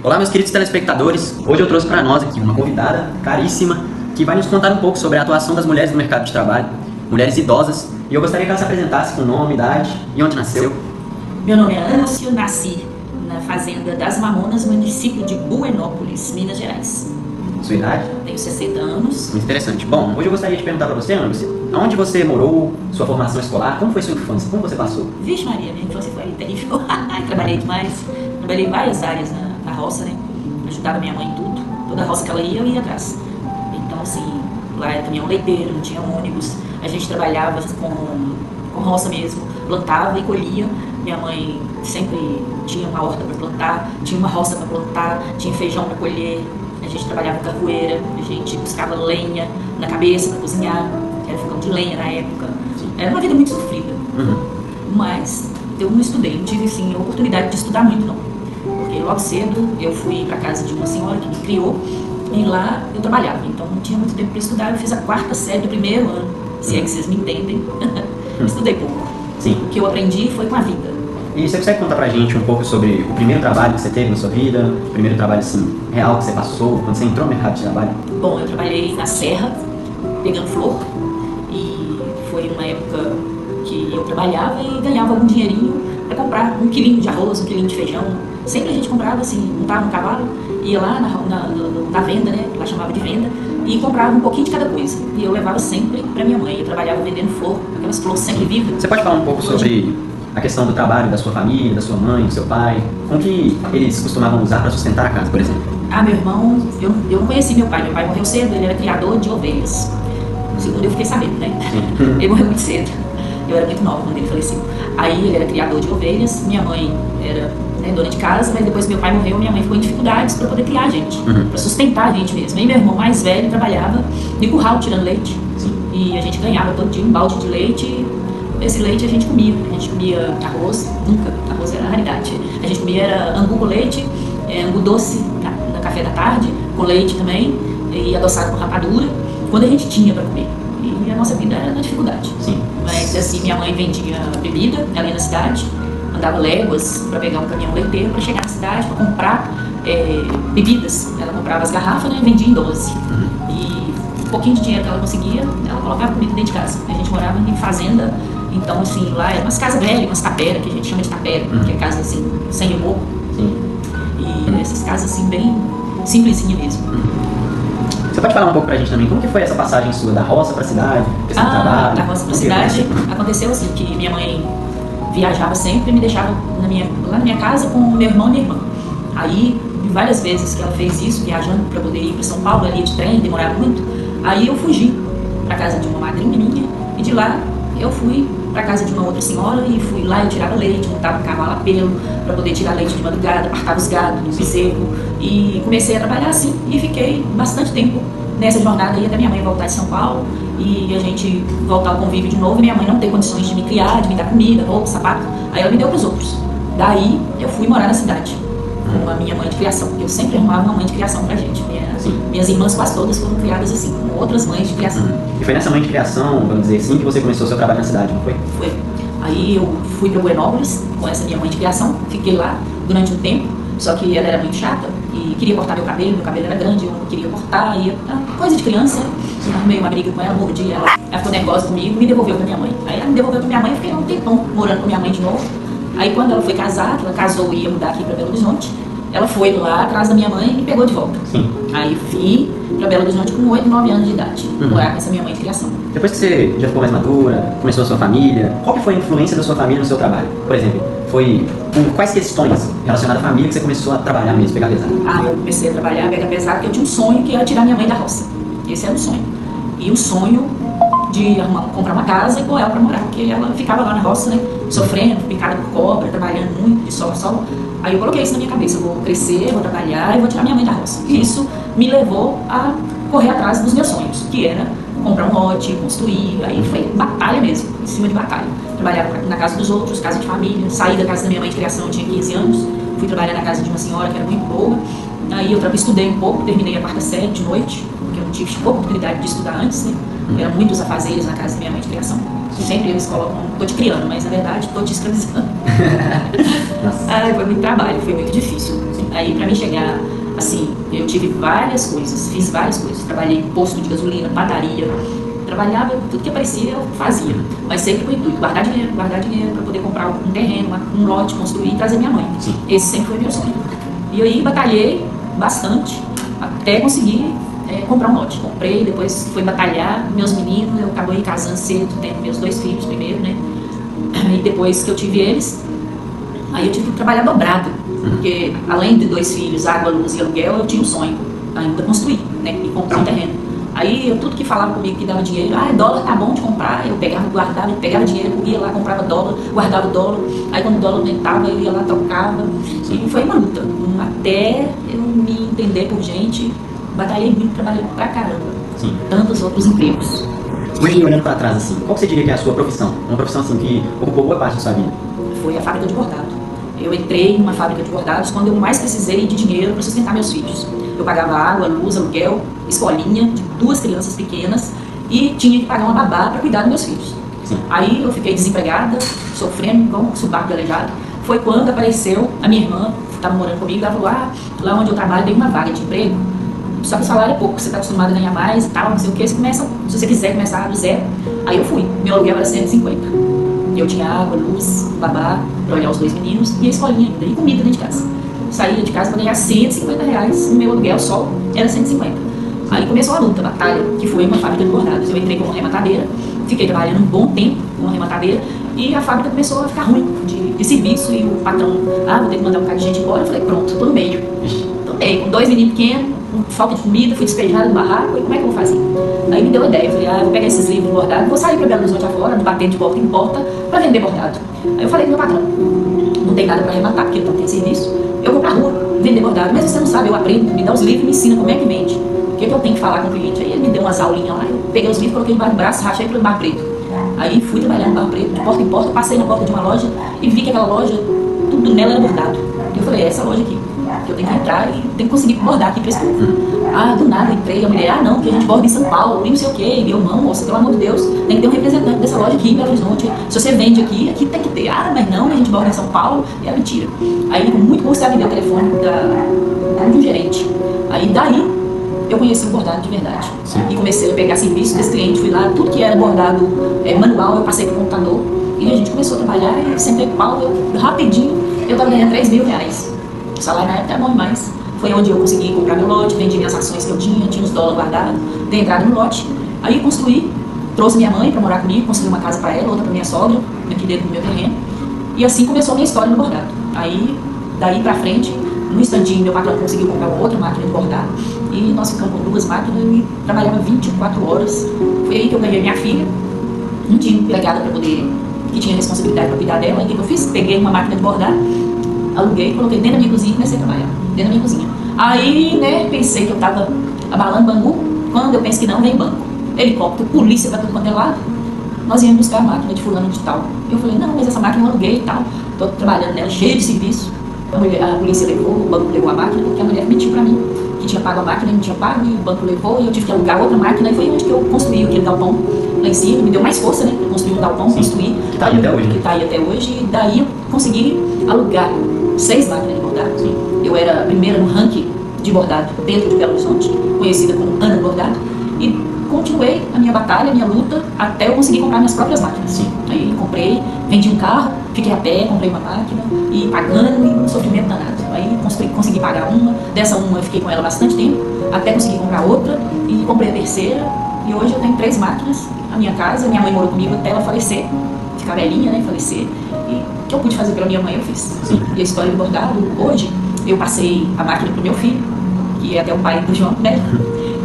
Olá, meus queridos telespectadores. Hoje eu trouxe para nós aqui uma convidada caríssima que vai nos contar um pouco sobre a atuação das mulheres no mercado de trabalho, mulheres idosas, e eu gostaria que ela se apresentasse com nome, idade e onde nasceu. Meu nome é Ana Lúcio, nasci na fazenda das Mamonas, município de Buenópolis, Minas Gerais. Sua idade? Tenho 60 anos. Muito interessante. Bom, hoje eu gostaria de perguntar para você, Ana Lúcia, aonde você morou, sua formação escolar, como foi sua infância, como você passou? Vixe Maria, minha infância foi terrível. Trabalhei demais. Trabalhei em várias áreas na roça, né? Ajudava minha mãe em tudo. Toda roça que ela ia, eu ia atrás. Então, assim, lá era caminhão leiteiro, não tinha ônibus. A gente trabalhava com roça mesmo, plantava e colhia. Minha mãe sempre tinha uma horta para plantar, tinha uma roça para plantar, tinha feijão para colher. A gente trabalhava com capoeira, a gente buscava lenha na cabeça para cozinhar. Era fogão de lenha na época. Era uma vida muito sofrida. Mas eu não estudei, não tive assim, a oportunidade de estudar muito, não. Porque logo cedo eu fui para casa de uma senhora que me criou e lá eu trabalhava. Então não tinha muito tempo para estudar. Eu fiz a 4ª série do primeiro ano, se é que vocês me entendem. Estudei pouco. Sim. O que eu aprendi foi com a vida. E você consegue contar pra gente um pouco sobre o primeiro trabalho que você teve na sua vida, o primeiro trabalho assim, real que você passou, quando você entrou no mercado de trabalho? Bom, eu trabalhei na serra, pegando flor, e foi uma época que eu trabalhava e ganhava algum dinheirinho para comprar 1 quilinho de arroz, 1 quilinho de feijão. Sempre a gente comprava assim, montava um cavalo, ia lá na venda, né, lá chamava de venda, e comprava um pouquinho de cada coisa. E eu levava sempre para minha mãe. Eu trabalhava vendendo flor, aquelas flores sempre vivas. Você pode falar um pouco sobre a questão do trabalho da sua família, da sua mãe, do seu pai? Como que eles costumavam usar para sustentar a casa, por exemplo? Ah, meu irmão, eu não conheci meu pai. Meu pai morreu cedo, ele era criador de ovelhas. Segundo eu fiquei sabendo, né? Ele morreu muito cedo. Eu era muito nova quando ele faleceu. Aí ele era criador de ovelhas, minha mãe era dona de casa, mas depois que meu pai morreu, minha mãe ficou em dificuldades para poder criar a gente, para sustentar a gente mesmo. E meu irmão mais velho trabalhava de curral tirando leite. E a gente ganhava todo dia um balde de leite. Esse leite a gente comia arroz, nunca, arroz era raridade. A gente comia era angu com leite, angu doce no café da tarde, com leite também, e adoçado com rapadura, quando a gente tinha para comer. E a nossa vida era na dificuldade. Sim. Mas assim, minha mãe vendia bebida ali na cidade, andava léguas para pegar um caminhão leiteiro para chegar na cidade, para comprar bebidas. Ela comprava as garrafas, né, e vendia em 12. E um pouquinho de dinheiro que ela conseguia, ela colocava comida dentro de casa. A gente morava em fazenda. Então, assim, lá eram umas casas velhas, umas taperas, que a gente chama de tapera, que é casa, assim, sem reboco. E essas casas, assim, bem simplesinha mesmo. Você pode falar um pouco pra gente também, como que foi essa passagem sua da roça pra cidade, questão de trabalho? Da roça pra cidade, aconteceu assim, que minha mãe viajava sempre e me deixava lá na minha casa com meu irmão e minha irmã. Aí, várias vezes que ela fez isso, viajando pra poder ir pra São Paulo, ali de trem, demorava muito, aí eu fugi pra casa de uma madrinha minha, e de lá eu fui para casa de uma outra senhora e fui lá, eu tirava leite, montava um cavalo a pelo para poder tirar leite de madrugada, apartava os gados no bezerro e comecei a trabalhar assim e fiquei bastante tempo nessa jornada aí até minha mãe voltar de São Paulo e a gente voltar ao convívio de novo e minha mãe não ter condições de me criar, de me dar comida, roupa, sapato, aí ela me deu para os outros. Daí eu fui morar na cidade com a minha mãe de criação. Eu sempre arrumava uma mãe de criação pra gente. Minhas irmãs quase todas foram criadas assim, com outras mães de criação. E foi nessa mãe de criação, vamos dizer assim, que você começou o seu trabalho na cidade, não foi? Foi. Aí eu fui para Buenópolis com essa minha mãe de criação, fiquei lá durante um tempo, só que ela era muito chata e queria cortar meu cabelo era grande, eu não queria cortar, coisa de criança, arrumei uma briga com ela, mordi ela ficou nervosa comigo e me devolveu para minha mãe. Aí ela me devolveu para minha mãe, eu fiquei um tempão morando com minha mãe de novo. Aí quando ela foi casar, ela casou e ia mudar aqui para Belo Horizonte, ela foi lá atrás da minha mãe e me pegou de volta. Sim. Aí fui para Belo Horizonte com 8, 9 anos de idade, morar com essa minha mãe de criação. Depois que você já ficou mais madura, começou a sua família, qual que foi a influência da sua família no seu trabalho? Por exemplo, foi por quais questões relacionadas à família que você começou a trabalhar mesmo, pegar pesado? Eu comecei a trabalhar, pegar pesado, porque eu tinha um sonho que era tirar minha mãe da roça. Esse era o sonho. E o sonho de comprar uma casa e com ela para morar, porque ela ficava lá na roça, né, sofrendo, picada por cobra, trabalhando muito, de sol a sol. Aí eu coloquei isso na minha cabeça, eu vou crescer, vou trabalhar e vou tirar minha mãe da roça. E isso me levou a correr atrás dos meus sonhos, que era comprar um lote, construir, aí foi batalha mesmo, em cima de batalha. Trabalhava na casa dos outros, casa de família, saí da casa da minha mãe de criação, eu tinha 15 anos, fui trabalhar na casa de uma senhora que era muito boa. Aí eu estudei um pouco, terminei a 4ª série de noite, porque eu não tive oportunidade de estudar antes, né? Eram muitos afazeres na casa da minha mãe de criação. Sempre eles colocam, tô te criando, mas na verdade tô te escravizando. Foi muito trabalho, foi muito difícil. Aí pra mim chegar, assim, eu tive várias coisas, fiz várias coisas. Trabalhei em posto de gasolina, padaria, trabalhava, tudo que aparecia eu fazia. Mas sempre com o intuito, guardar dinheiro pra poder comprar um terreno, um lote, construir e trazer minha mãe. Sim. Esse sempre foi meu sonho. E aí batalhei bastante até conseguir comprar um lote. Comprei, depois fui batalhar, meus meninos, eu acabei casando cedo, tendo meus 2 filhos primeiro, né? E depois que eu tive eles, aí eu tive que trabalhar dobrado, porque além de 2 filhos, água, luz e aluguel, eu tinha um sonho ainda construir, né? E comprar um terreno. Aí tudo que falava comigo que dava dinheiro, dólar tá bom de comprar, eu pegava, guardava, eu pegava dinheiro, eu ia lá, comprava dólar, guardava o dólar, aí quando o dólar aumentava, eu ia lá, trocava, e foi uma luta, até eu me entender por gente, batalhei muito, trabalhei pra caramba, Sim. Tantos outros empregos. Hoje, olhando para trás, assim, qual que você diria que é a sua profissão? Uma profissão, assim, que ocupou boa parte da sua vida? Foi a fábrica de bordado. Eu entrei numa fábrica de bordados quando eu mais precisei de dinheiro para sustentar meus filhos. Eu pagava água, luz, aluguel, escolinha de 2 crianças pequenas e tinha que pagar uma babá para cuidar dos meus filhos. Sim. Aí eu fiquei desempregada, sofrendo igual um subaco aleijado. Foi quando apareceu a minha irmã, que estava morando comigo, ela falou, lá onde eu trabalho tem uma vaga de emprego, só que o salário é pouco, você está acostumado a ganhar mais e tal, não sei o que, se você quiser começar do zero. Aí eu fui, meu aluguel era 150. Eu tinha água, luz, babá, para olhar os 2 meninos e a escolinha ainda, e comida dentro de casa. Saía de casa para ganhar R$150, o meu aluguel só era 150. Aí começou a luta, a batalha, que foi uma fábrica de bordados. Eu entrei como arrematadeira, fiquei trabalhando um bom tempo como arrematadeira e a fábrica começou a ficar ruim de serviço e o patrão, vou ter que mandar um bocado de gente embora. Eu falei, pronto, tô no meio. Tô no meio, com 2 meninos pequenos, com falta de comida, fui despejada no barraco, e como é que eu vou fazer? Aí me deu a ideia, eu falei, vou pegar esses livros de bordado, vou sair para Belo Horizonte afora, batendo de porta em porta, para vender bordado. Aí eu falei pro meu patrão, não tem nada para arrematar, porque ele não tem serviço, eu vou pra rua vender bordado, mas você não sabe, eu aprendo, me dá os livros e me ensina como é que vende, o que eu tenho que falar com o cliente. Aí ele me deu umas aulinhas lá, eu peguei os livros, coloquei debaixo do braço, rachei pelo Barro Preto. Aí fui trabalhar no Barro Preto, de porta em porta, passei na porta de uma loja e vi que aquela loja, tudo nela era bordado. Eu falei, essa loja aqui, que eu tenho que entrar e tenho que conseguir bordar aqui pra esse povo. Do nada entrei, a mulher, não, que a gente borda em São Paulo, e não sei o quê. E eu, não, moça, pelo amor de Deus, tem que ter um representante dessa loja aqui em Belo Horizonte. Se você vende aqui tem que ter. Mas não, a gente borda em São Paulo. É mentira. Aí, com muito custo, ela me deu o telefone de um gerente. Aí, daí, eu conheci o bordado de verdade. Sim. E comecei a pegar serviço desse cliente, fui lá, tudo que era bordado manual, eu passei pro computador. E a gente começou a trabalhar, e sempre pau, rapidinho, eu estava ganhando R$3.000. O salário na época era bom demais. Foi onde eu consegui comprar meu lote, vendi minhas ações que eu tinha uns dólares guardados, dei entrada no lote. Aí construí, trouxe minha mãe para morar comigo, construí uma casa para ela, outra para minha sogra, aqui dentro do meu terreno. E assim começou a minha história no bordado. Aí, daí pra frente, no instantinho, meu patrão conseguiu comprar uma outra máquina de bordado. E nós ficamos com 2 máquinas e trabalhava 24 horas. Foi aí que eu ganhei minha filha. Não tinha empregada para poder, que tinha responsabilidade para cuidar dela. E o que eu fiz? Peguei uma máquina de bordar, aluguei, coloquei dentro da minha cozinha e comecei a trabalhar dentro da minha cozinha. Aí, né, pensei que eu tava abalando bambu, quando eu penso que não, vem banco, helicóptero, polícia pra tudo quanto é lado. Nós íamos buscar a máquina de fulano de tal. Eu falei, não, mas essa máquina eu aluguei e tal, tô trabalhando nela, cheia de serviço. A polícia levou, o banco levou a máquina, porque a mulher mentiu pra mim, que tinha pago a máquina e não tinha pago, e o banco levou, e eu tive que alugar outra máquina, e foi onde que eu construí aquele galpão lá em cima, me deu mais força, né, pra construir um galpão, construir. Que tá aí até hoje. Que tá aí até hoje, e daí eu consegui alugar 6 máquinas de bordado. Eu era a primeira no ranking de bordado dentro de Belo Horizonte, conhecida como Ana Bordado, e continuei a minha batalha, a minha luta, até eu conseguir comprar minhas próprias máquinas. Sim. Aí comprei, vendi um carro, fiquei a pé, comprei uma máquina, e pagando, e um sofrimento danado. Aí consegui pagar uma, dessa uma eu fiquei com ela bastante tempo, até conseguir comprar outra, e comprei a terceira, e hoje eu tenho 3 máquinas na minha casa. Minha mãe morou comigo até ela falecer, ficar velhinha, né, falecer, e o que eu pude fazer pela minha mãe eu fiz. Sim. E a história do bordado, hoje, eu passei a máquina pro meu filho, que é até o pai do João, né?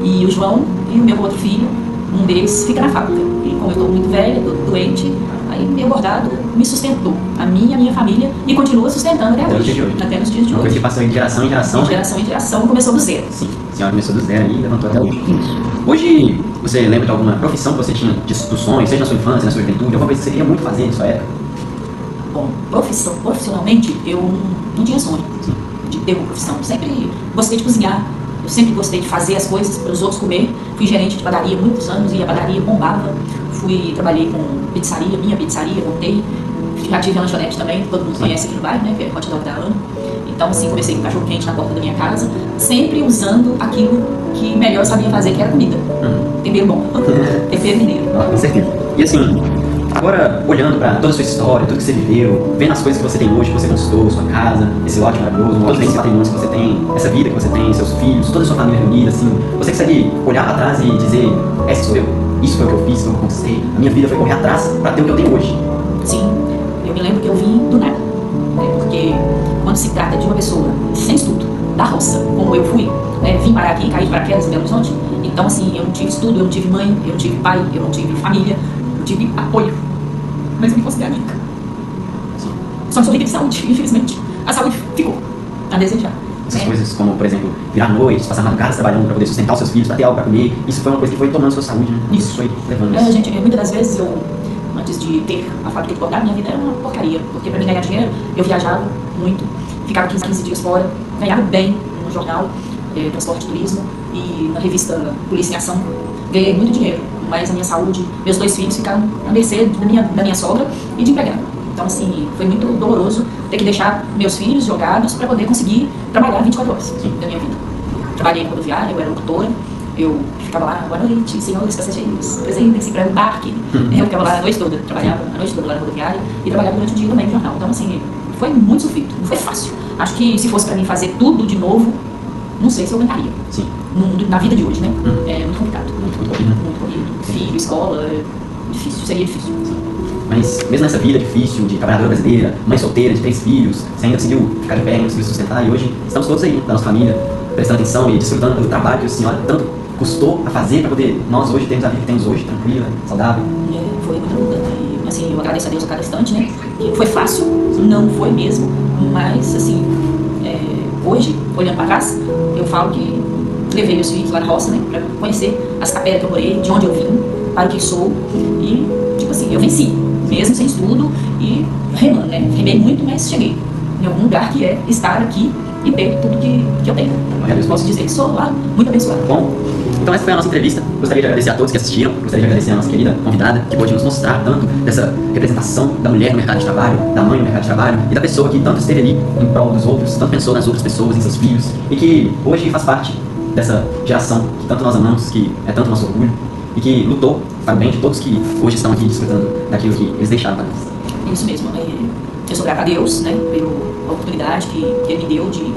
E o João e o meu outro filho, um deles fica na fábrica. E como eu estou muito velha, estou doente, aí meu bordado me sustentou, a minha família, e continua sustentando até hoje. Até nos dias de Uma coisa hoje. que passou de geração em geração. De geração em geração, começou do zero. Sim, a senhora começou do zero e levantou até hoje. Hoje, você lembra de alguma profissão que você tinha dos sonhos, seja na sua infância, na sua juventude, alguma coisa que você queria muito fazer na sua época? Bom, profissionalmente, eu não tinha sonho de ter uma profissão. Sempre gostei de cozinhar, eu sempre gostei de fazer as coisas para os outros comer. Fui gerente de padaria há muitos anos e a padaria bombava. Trabalhei com minha pizzaria, montei. Já tive a lanchonete também, todo mundo conhece aqui no bairro, né, que é Hot Dog da Ana. Então, assim, comecei com cachorro quente na porta da minha casa, sempre usando aquilo que melhor eu sabia fazer, que era comida. Tempero bom. Tempero mineiro. Com certeza. E assim, agora olhando para toda a sua história, tudo que você viveu, vendo as coisas que você tem hoje, que você conquistou, sua casa, esse lote maravilhoso, todos esses patrimônios que você tem, essa vida que você tem, seus filhos, toda a sua família reunida, assim, você consegue olhar para trás e dizer, essa sou eu, isso foi o que eu fiz, foi o que eu conquistei, a minha vida foi correr atrás para ter o que eu tenho hoje. Sim, eu me lembro que eu vim do nada, né? Porque quando se trata de uma pessoa sem estudo, da roça, como eu fui, né? Vim parar aqui, caí de paraquedas em Belo Horizonte, então assim, eu não tive estudo, eu não tive mãe, eu não tive pai, eu não tive família, eu tive apoio, mas eu me considero rica. Só sou rica de saúde, infelizmente. A saúde ficou a desejar. Essas coisas como, por exemplo, virar noites, passar madrugadas trabalhando para poder sustentar os seus filhos, para ter algo para comer, isso foi uma coisa que foi tomando sua saúde, né? Isso foi levando isso. Gente, muitas das vezes eu, antes de ter a fábrica de bordado, minha vida era uma porcaria, porque para mim ganhar dinheiro, eu viajava muito, ficava 15 dias fora, ganhava bem no jornal, Transporte e Turismo, e na revista Polícia em Ação, ganhei muito dinheiro, mas a minha saúde, meus 2 filhos ficaram à mercê da minha sogra e de empregada. Então, assim, foi muito doloroso ter que deixar meus filhos jogados para poder conseguir trabalhar 24 horas da minha vida. Trabalhei na rodoviária, eu era locutora, eu ficava lá, boa noite, senhores passageiros, apresentem-se para o embarque. Eu ficava lá a noite toda, trabalhava a noite toda lá na rodoviária e trabalhava durante o dia também no jornal. Então, assim, foi muito sofrido, não foi fácil. Acho que se fosse para mim fazer tudo de novo, não sei se eu aguentaria. Sim. Na vida de hoje, né? É muito complicado. Muito corrido. Muito corrido. Filho, escola, difícil, seria difícil. Mas mesmo nessa vida difícil de trabalhadora brasileira, mãe solteira de 3 filhos, você ainda conseguiu ficar de pé, ainda conseguiu sustentar, e hoje estamos todos aí, da nossa família, prestando atenção e desfrutando do trabalho que a senhora tanto custou a fazer para poder nós hoje termos a vida que temos hoje, tranquila, saudável. Foi muita luta, e assim, eu agradeço a Deus a cada instante, né? Que foi fácil, não foi mesmo, mas assim, hoje, olhando para trás, eu falo que levei meus filhos lá na roça, né? Para conhecer as capelas que eu morei, de onde eu vim, para o que sou, e tipo assim, eu venci. Mesmo sem estudo e remando, né? Remei muito, mas cheguei em algum lugar que é estar aqui e ter tudo que eu tenho. Eu posso dizer que sou muito abençoado. Bom, então essa foi a nossa entrevista. Gostaria de agradecer a todos que assistiram. Gostaria de agradecer a nossa querida convidada, que pôde nos mostrar tanto dessa representação da mulher no mercado de trabalho, da mãe no mercado de trabalho e da pessoa que tanto esteve ali em prol dos outros, tanto pensou nas outras pessoas, em seus filhos, e que hoje faz parte dessa geração que tanto nós amamos, que é tanto nosso orgulho, e que lutou para o bem de todos que hoje estão aqui desfrutando daquilo que eles deixaram para nós. Isso mesmo. Eu sou grata a Deus, né, pela oportunidade que Ele me deu de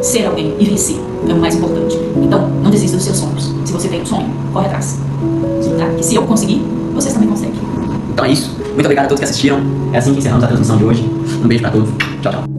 ser alguém e vencer. É o mais importante. Então, não desista dos seus sonhos. Se você tem um sonho, corre atrás. Tá? Que se eu conseguir, vocês também conseguem. Então é isso. Muito obrigado a todos que assistiram. É assim que encerramos a transmissão de hoje. Um beijo para todos. Tchau, tchau.